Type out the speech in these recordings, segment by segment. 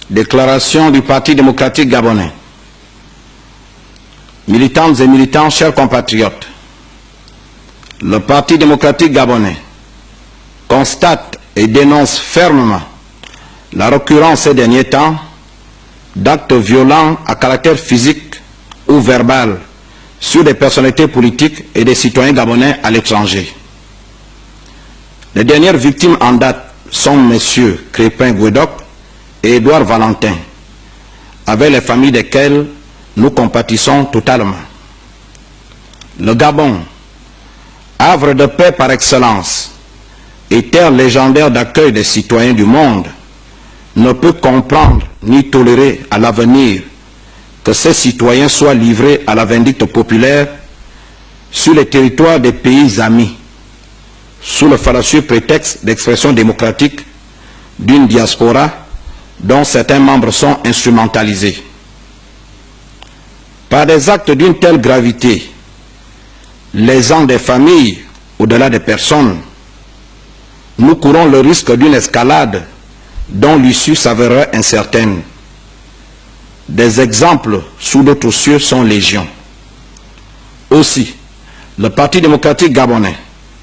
Déclaration du Parti démocratique gabonais. Militantes et militants, chers compatriotes, le Parti démocratique gabonais constate et dénonce fermement la récurrence ces derniers temps d'actes violents à caractère physique ou verbal sur des personnalités politiques et des citoyens gabonais à l'étranger. Les dernières victimes en date sont M. Crépin Gouédoc et Édouard Valentin, avec les familles desquelles nous compatissons totalement. Le Gabon, havre de paix par excellence et terre légendaire d'accueil des citoyens du monde, ne peut comprendre ni tolérer à l'avenir que ces citoyens soient livrés à la vindicte populaire sur les territoires des pays amis, sous le fallacieux prétexte d'expression démocratique d'une diaspora dont certains membres sont instrumentalisés. Par des actes d'une telle gravité, lésant des familles au-delà des personnes, nous courons le risque d'une escalade dont l'issue s'avérerait incertaine. Des exemples sous d'autres cieux sont légion. Aussi, le Parti démocratique gabonais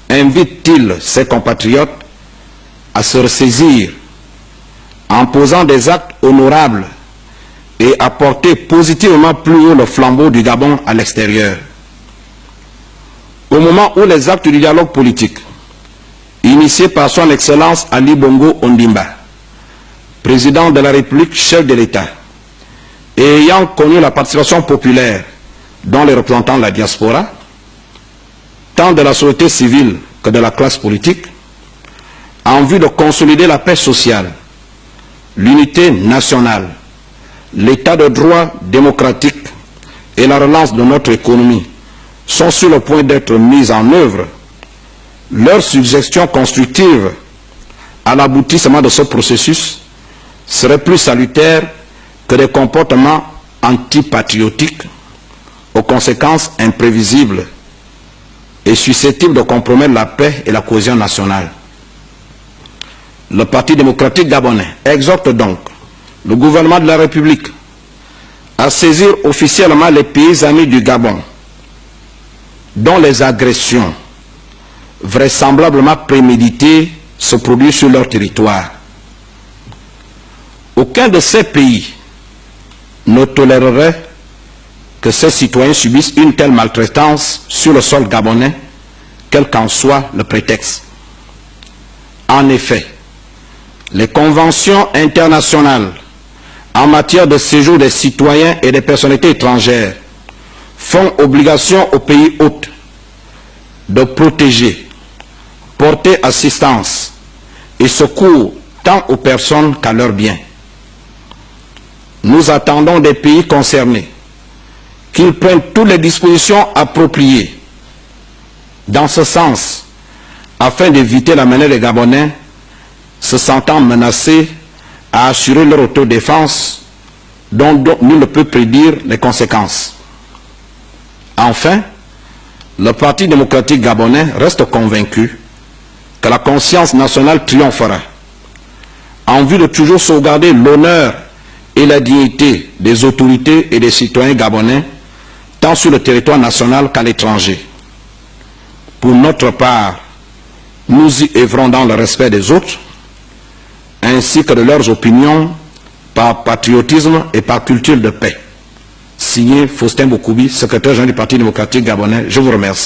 invite-t-il ses compatriotes à se ressaisir en posant des actes honorables et à porter positivement plus haut le flambeau du Gabon à l'extérieur. Au moment où les actes du dialogue politique, initiés par son Excellence Ali Bongo Ondimba, président de la République, chef de l'État, et ayant connu la participation populaire dont les représentants de la diaspora, tant de la société civile que de la classe politique, en vue de consolider la paix sociale, l'unité nationale, l'état de droit démocratique et la relance de notre économie sont sur le point d'être mises en œuvre, leurs suggestions constructives à l'aboutissement de ce processus seraient plus salutaires que des comportements antipatriotiques aux conséquences imprévisibles et susceptibles de compromettre la paix et la cohésion nationale. Le Parti démocratique gabonais exhorte donc le gouvernement de la République à saisir officiellement les pays amis du Gabon, dont les agressions vraisemblablement préméditées se produisent sur leur territoire. Aucun de ces pays ne tolérerait que ses citoyens subissent une telle maltraitance sur le sol gabonais, quel qu'en soit le prétexte. En effet, les conventions internationales en matière de séjour des citoyens et des personnalités étrangères font obligation aux pays hôtes de protéger, porter assistance et secours tant aux personnes qu'à leurs biens. Nous attendons des pays concernés qu'ils prennent toutes les dispositions appropriées dans ce sens afin d'éviter l'amener des Gabonais se sentant menacés à assurer leur autodéfense dont nul ne peut prédire les conséquences. Enfin, le Parti démocratique gabonais reste convaincu que la conscience nationale triomphera en vue de toujours sauvegarder l'honneur et la dignité des autorités et des citoyens gabonais tant sur le territoire national qu'à l'étranger. Pour notre part, nous y œuvrons dans le respect des autres ainsi que de leurs opinions par patriotisme et par culture de paix. Signé Faustin Boukoubi, secrétaire général du Parti démocratique gabonais. Je vous remercie.